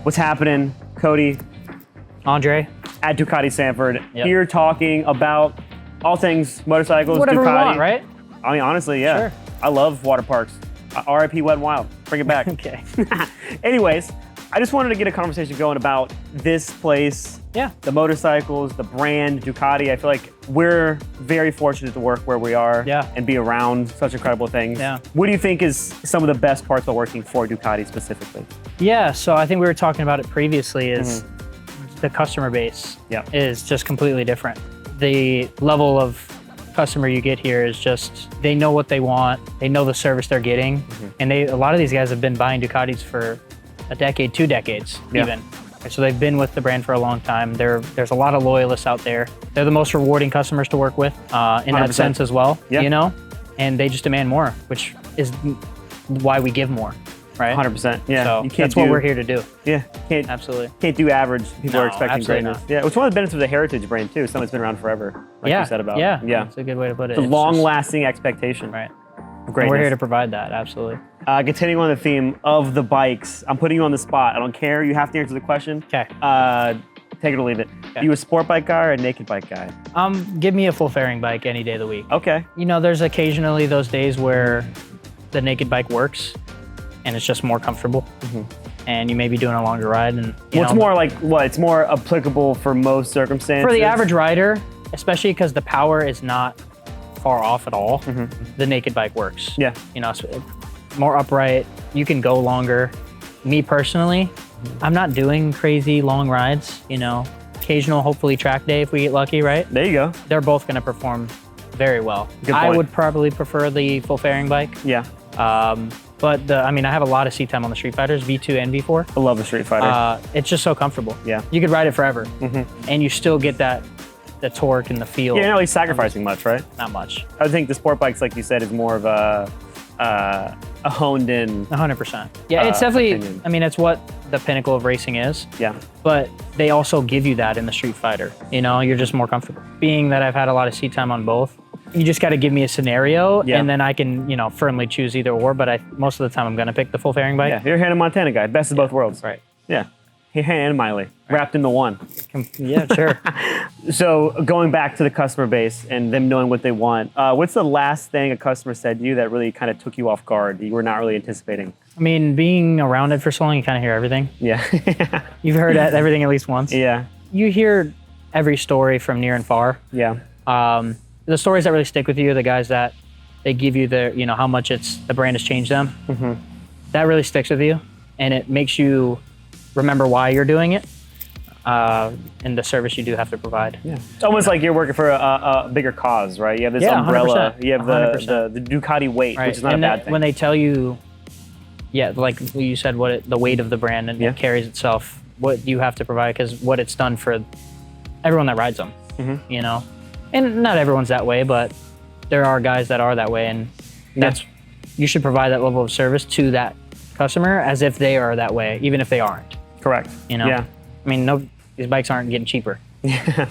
What's happening? Cody Andre. at Ducati Sanford Yep. here talking about all things motorcycles, Whatever Ducati. we want, right? I mean, honestly, yeah. Sure. I love water parks. RIP Wet and Wild. Bring it back. Okay. Anyways, I just wanted to get a conversation going about this place, Yeah. the motorcycles, the brand, Ducati. I feel like we're very fortunate to work where we are Yeah. and be around such incredible things. Yeah. What do you think is some of the best parts of working for Ducati specifically? Yeah, so I think we were talking about it previously is the customer base Yeah. is just completely different. The level of customer you get here is just, they know what they want, they know the service they're getting, and a lot of these guys have been buying Ducatis for a decade, 2 decades even. So they've been with the brand for a long time. There's a lot of loyalists out there. They're the most rewarding customers to work with in 100%. that sense as well, Yeah. you know? And they just demand more, which is why we give more, right? 100%. Yeah. So You can't that's what we're here to do. Yeah. Absolutely. Can't do average. People No, are expecting absolutely greatness. not. Yeah. It's one of the benefits of the heritage brand too. Something that's been around forever. Like Yeah, you said about. yeah, Yeah. that's a good way to put it. The It's long just- lasting expectation. right. Of And we're here greatness. to provide that, absolutely. Continuing on the theme of the bikes, I'm putting you on the spot. I don't care. You have to answer the question. Okay. Take it or leave it. Okay. You a sport bike guy or a naked bike guy? Give me a full fairing bike any day of the week. Okay. You know, there's occasionally those days where the naked bike works and it's just more comfortable. And you may be doing a longer ride and you Well, it's know, more like what? It's more applicable for most circumstances. for the average rider, especially because the power is not far off at all, the naked bike works. Yeah. You know, it's more upright, you can go longer. Me personally, I'm not doing crazy long rides, you know, occasional, hopefully track day if we get lucky, right? There you go. They're both gonna perform very well. Good I point. would probably prefer the full fairing bike. Yeah. But I mean, I have a lot of seat time on the Streetfighters, V2 and V4. I love the Streetfighter. It's just so comfortable. Yeah. You could ride it forever, and you still get the torque and the feel. You're not really sacrificing much, right? Not much. I think the sport bikes, like you said, is more of a honed in. 100%. Yeah, it's definitely. Opinion. I mean, it's what the pinnacle of racing is. Yeah. But they also give you that in the Streetfighter. You know, you're just more comfortable. Being that I've had a lot of seat time on both, you just got to give me a scenario, Yeah. and then I can, you know, firmly choose either or. But most of the time, I'm gonna pick the full fairing bike. Yeah. You're a Hannah Montana guy. Best of both worlds. Right. Yeah. Hannah and Miley wrapped into one. Yeah, sure. So going back to the customer base and them knowing what they want, what's the last thing a customer said to you that really kind of took you off guard, that you were not really anticipating? I mean, being around it for so long, you kind of hear everything. Yeah. You've heard everything at least once. Yeah. You hear every story from near and far. Yeah. The stories that really stick with you are the guys that they give you the, you know, how much the brand has changed them. That really sticks with you, and it makes you remember why you're doing it, and the service you do have to provide. Yeah. It's almost like you're working for a bigger cause, right? You have this Yeah, umbrella. 100%. You have the Ducati weight, Right. which is not and a bad thing. when they tell you, yeah, like you said, the weight of the brand and Yeah. it carries itself, what you have to provide, because what it's done for everyone that rides them, you know? And not everyone's that way, but there are guys that are that way, and you should provide that level of service to that customer as if they are that way, even if they aren't. Correct. You know? Yeah. I mean, these bikes aren't getting cheaper.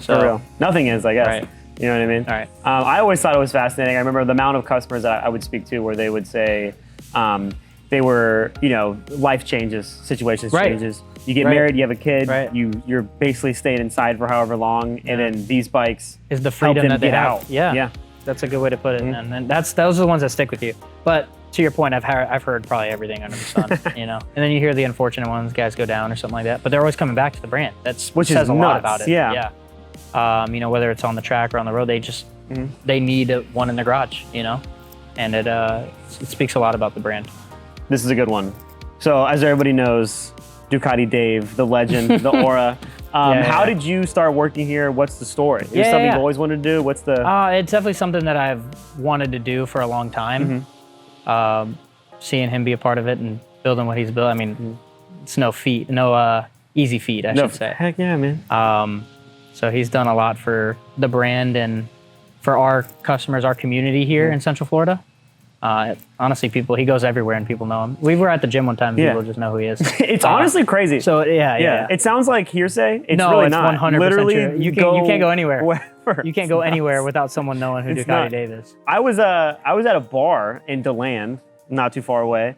For real. Nothing is, I guess. Right. You know what I mean? All right. I always thought it was fascinating. I remember the amount of customers that I would speak to where they would say they were, you know, life changes, situations Right. changes. You get Right. married, you have a kid, Right. you're basically staying inside for however long, and then these bikes Is the help freedom them that they get have. out. Yeah. Yeah. That's a good way to put it, and those are the ones that stick with you. But to your point, I've heard probably everything under the sun, you know. And then you hear the unfortunate ones, guys go down or something like that. But they're always coming back to the brand. Which says is a lot nuts, about it. yeah. You know, whether it's on the track or on the road, they just they need one in the garage, you know, and it speaks a lot about the brand. This is a good one. So as everybody knows, Ducati Dave, the legend, the aura. How did you start working here? What's the story? Is it something you've always wanted to do? What's the... It's definitely something that I've wanted to do for a long time. Seeing him be a part of it and building what he's built, I mean, it's no easy feat, I should say. Heck yeah, man. So he's done a lot for the brand and for our customers, our community here in Central Florida. Honestly, he goes everywhere and people know him. We were at the gym one time and people just know who he is. It's honestly crazy. So yeah. It sounds like hearsay. It's No, really it's not. 100% Literally, true. You can't go anywhere. Wherever. You can't go anywhere without someone knowing who It's Ducati not. Dave is. I was at a bar in DeLand, not too far away,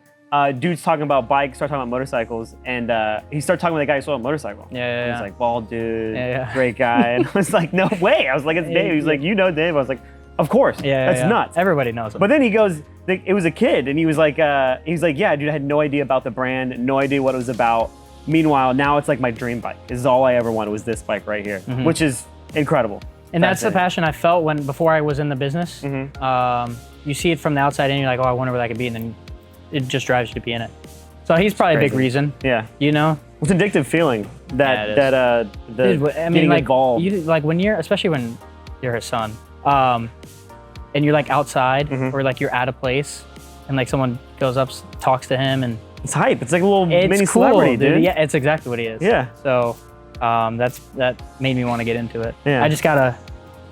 dude's talking about bikes, started talking about motorcycles, and he started talking with the guy who sold a motorcycle. Yeah. He's like, bald dude, Yeah. great guy. And I was like, no way. I was like, it's Dave. He's like, you know Dave. I was like, of course. That's nuts. Everybody knows him. But then he goes, it was a kid, and he was like, yeah, dude, I had no idea about the brand, no idea what it was about. Meanwhile, now it's like my dream bike. This is all I ever wanted was this bike right here, which is incredible. And that's the passion I felt before I was in the business. You see it from the outside and you're like, oh, I wonder where that could be. And then it just drives you to be in it. So he's probably a big reason. Yeah. You know? It's an addictive feeling that Dude, I mean, getting like, involved. like when you're, especially when you're his son, and you're like outside or like you're at a place and like someone goes up, talks to him and it's hype. It's like a little mini cool, celebrity, dude. Yeah, it's exactly what he is. Yeah. So that made me want to get into it. Yeah. I just gotta,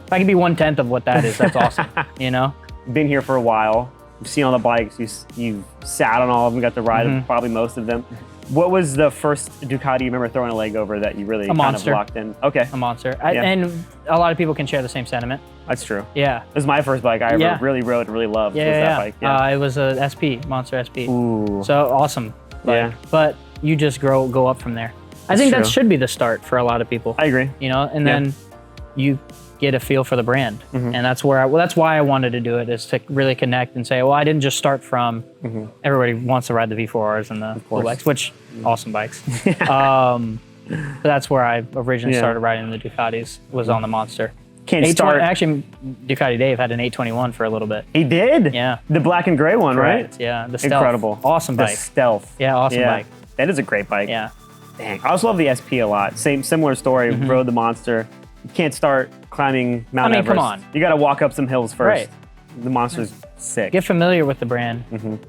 if I can be 1/10 of what that is, that's awesome. You know? Been here for a while. You've seen all the bikes. You've sat on all of them. Got to ride probably most of them. What was the first Ducati you remember throwing a leg over that you really kind of locked in? Okay. A monster. And a lot of people can share the same sentiment. That's true. Yeah. It was my first bike I ever really rode and really loved. Was that bike. Yeah. It was a SP, Monster SP. Ooh. So awesome. Bike. Yeah. But you just go up from there. I think that should be the start for a lot of people. I agree. You know, and then you get a feel for the brand. And that's where that's why I wanted to do it, is to really connect and say, well, I didn't just start from everybody wants to ride the V4Rs and the full bikes, which awesome bikes. But that's where I originally started riding the Ducatis, was on the Monster. Actually, Ducati Dave had an 821 for a little bit. He did? Yeah. The black and gray one, right? Yeah, the Stealth. Incredible. Awesome bike. The Stealth. Yeah, awesome bike. That is a great bike. Yeah. Dang. I also love the SP a lot. Similar story, rode the Monster. You can't start climbing Mount Everest. Come on. You got to walk up some hills first. Right. The Monster's sick. Get familiar with the brand. Well,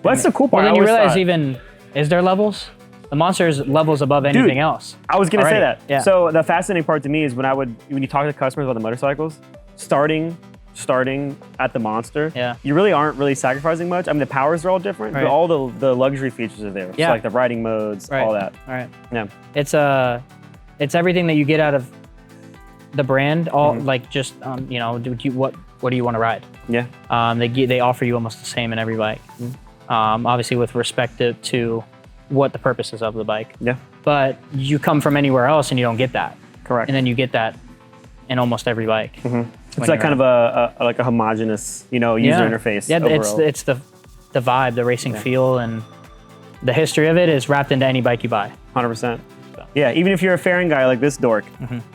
that's the cool part. Well, then you realize is there levels? The Monster is levels above anything else. I was going to say that. Yeah. So the fascinating part to me is when you talk to customers about the motorcycles, starting at the Monster, you really aren't sacrificing much. I mean, the powers are all different, but all the luxury features are there. Yeah. So like the riding modes, all that. Right. Yeah. It's everything that you get out of the brand. All like just you know, what do you want to ride? Yeah. They offer you almost the same in every bike. Obviously with respect to what the purpose is of the bike. Yeah. But you come from anywhere else and you don't get that. Correct. And then you get that in almost every bike. It's like kind of a homogenous, user interface. Yeah, overall. it's the vibe, the racing feel, and the history of it is wrapped into any bike you buy. 100%. Yeah, even if you're a fairing guy like this dork,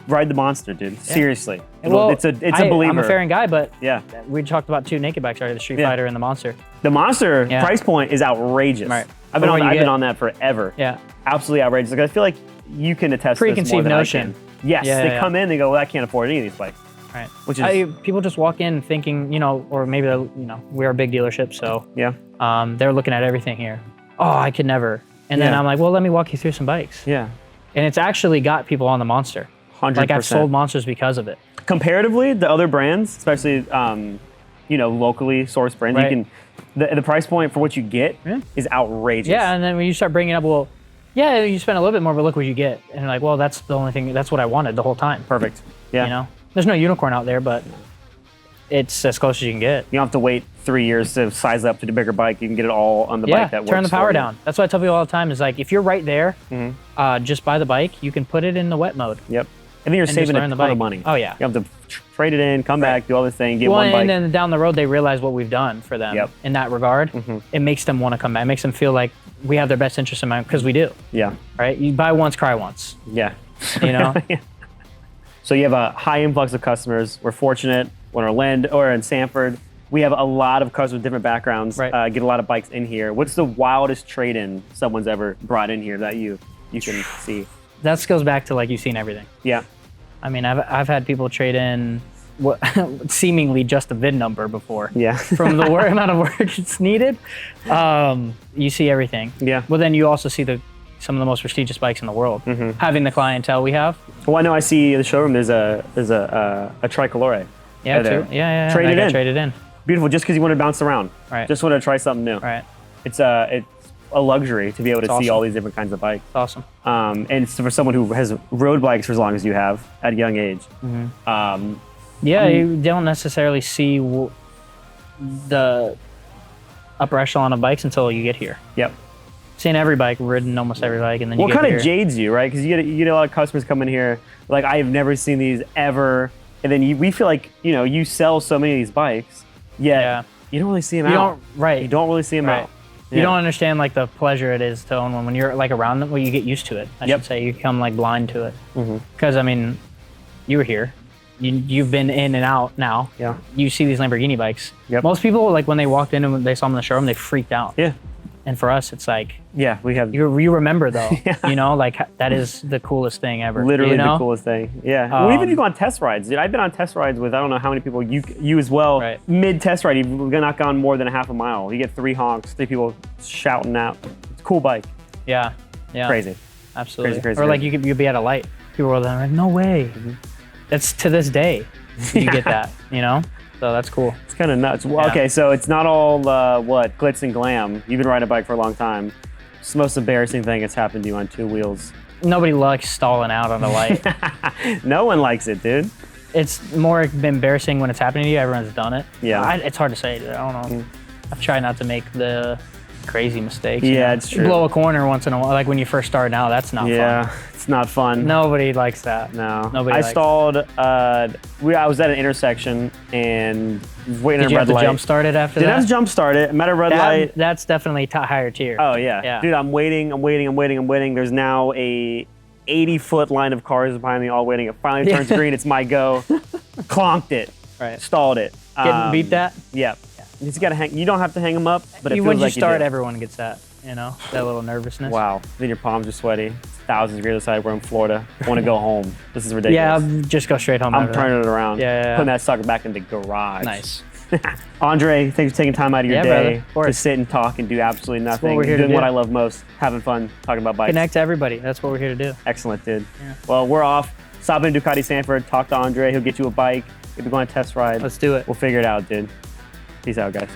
ride the Monster, dude. Yeah. Seriously. Well, it's a believer. I'm a fairing guy, but yeah, we talked about two naked bikes already, the Streetfighter and the Monster. The Monster price point is outrageous. Right. I've been on that forever. Yeah. Absolutely outrageous. Like I feel like you can attest to this more than notion. I can. Yes, they come in, they go, well, I can't afford any of these bikes. Right. Which is people just walk in thinking, or maybe we're a big dealership, so they're looking at everything here. Oh, I could never. And then I'm like, well, let me walk you through some bikes. Yeah. And it's actually got people on the Monster. 100%. Like I've sold Monsters because of it. Comparatively, the other brands, especially locally sourced brands, you can the price point for what you get is outrageous. Yeah, and then when you start bringing up, well, yeah, you spend a little bit more, but look what you get. And you're like, well, that's the only thing, that's what I wanted the whole time. Perfect. Yeah. There's no unicorn out there, but it's as close as you can get. You don't have to wait 3 years to size up to the bigger bike. You can get it all on the bike that works. Turn the power down. That's what I tell people all the time is like, if you're right there, just buy the bike, you can put it in the wet mode. Yep. And then you're saving a ton of money. Oh, yeah. You have to trade it in, come back, do all this thing, get one bike. And then down the road, they realize what we've done for them in that regard. It makes them want to come back. It makes them feel like we have their best interest in mind, because we do. Yeah. Right? You buy once, cry once. Yeah. So you have a high influx of customers. We're fortunate when Orlando or in Sanford, we have a lot of customers with different backgrounds, get a lot of bikes in here. What's the wildest trade-in someone's ever brought in here that you can see? That goes back to like you've seen everything. Yeah. I mean, I've had people trade in what seemingly just a VIN number before. Yeah. From the amount of work it's needed. You see everything. Yeah. Well, then you also see some of the most prestigious bikes in the world. Having the clientele we have. Well, I know I see in the showroom there's a tricolore. Yeah, true. Yeah. Traded in. Beautiful, just because you want to bounce around. Right. Just want to try something new. Right. It's a luxury to be able to see all these different kinds of bikes. It's awesome. And so for someone who has rode bikes for as long as you have at a young age. You don't necessarily see upper echelon of bikes until you get here. Yep. Seen every bike, ridden almost every bike, and then What you get kind of here. jades you, right? Because you get a lot of customers come in here, like, I have never seen these ever. And then we feel like, you sell so many of these bikes, yet you don't really see them out. Right. You don't really see them out. You don't understand like the pleasure it is to own one when you're like around them. Well, you get used to it. I should say you become like blind to it. Because I mean, you were here. You've been in and out now. Yeah. You see these Lamborghini bikes. Yep. Most people, like when they walked in and when they saw them in the showroom, they freaked out. Yeah. And for us, it's like, we have you remember though, like that is the coolest thing ever. literally the coolest thing. Yeah. Well, even if you go on test rides, dude, I've been on test rides with I don't know how many people, you as well. Right. Mid test ride, you've not gone more than a half a mile. You get 3 honks, 3 people shouting out. It's a cool bike. Yeah. Yeah. Crazy. Absolutely. Crazy, or like crazy. you'd be at a light. People were like, no way. That's to this day. You get that, So that's cool. It's kind of nuts. Well, okay, so it's not all glitz and glam. You've been riding a bike for a long time. What's the most embarrassing thing that's happened to you on 2 wheels? Nobody likes stalling out on the light. No one likes it, dude. It's more embarrassing when it's happening to you. Everyone's done it. Yeah. It's hard to say. I don't know. I've tried not to make the crazy mistakes. Yeah, it's true. Blow a corner once in a while, like when you first start out. That's not fun. Yeah, it's not fun. Nobody likes that. No. Nobody I likes stalled. I was at an intersection and was waiting Did at a you red have to light. jump start it after Didn't that? have to jump start it. I'm at a red light. That's definitely higher tier. Oh yeah. Yeah. Dude, I'm waiting. There's now a 80-foot line of cars behind me all waiting. It finally turns green. It's my go. Clonked it. Right. Stalled it. Getting beat that? Yeah. You just gotta hang. You don't have to hang them up, but it feels When you like start, do. everyone gets that. That little nervousness. Wow. Then your palms are sweaty. It's thousands of degrees outside. We're in Florida. I want to go home. This is ridiculous. Yeah, I'll just go straight home. I'm after that. turning it around. Yeah. Putting that sucker back in the garage. Nice. Andre, thanks for taking time out of your brother. day Of course. to sit and talk and do absolutely nothing. we're here to doing do. what I love most, having fun, talking about bikes. Connect to everybody. That's what we're here to do. Excellent, dude. Yeah. Well, we're off. Stop in Ducati Sanford, talk to Andre. He'll get you a bike. If you're going on a test ride, Let's do it. we'll figure it out, dude. Peace out, guys.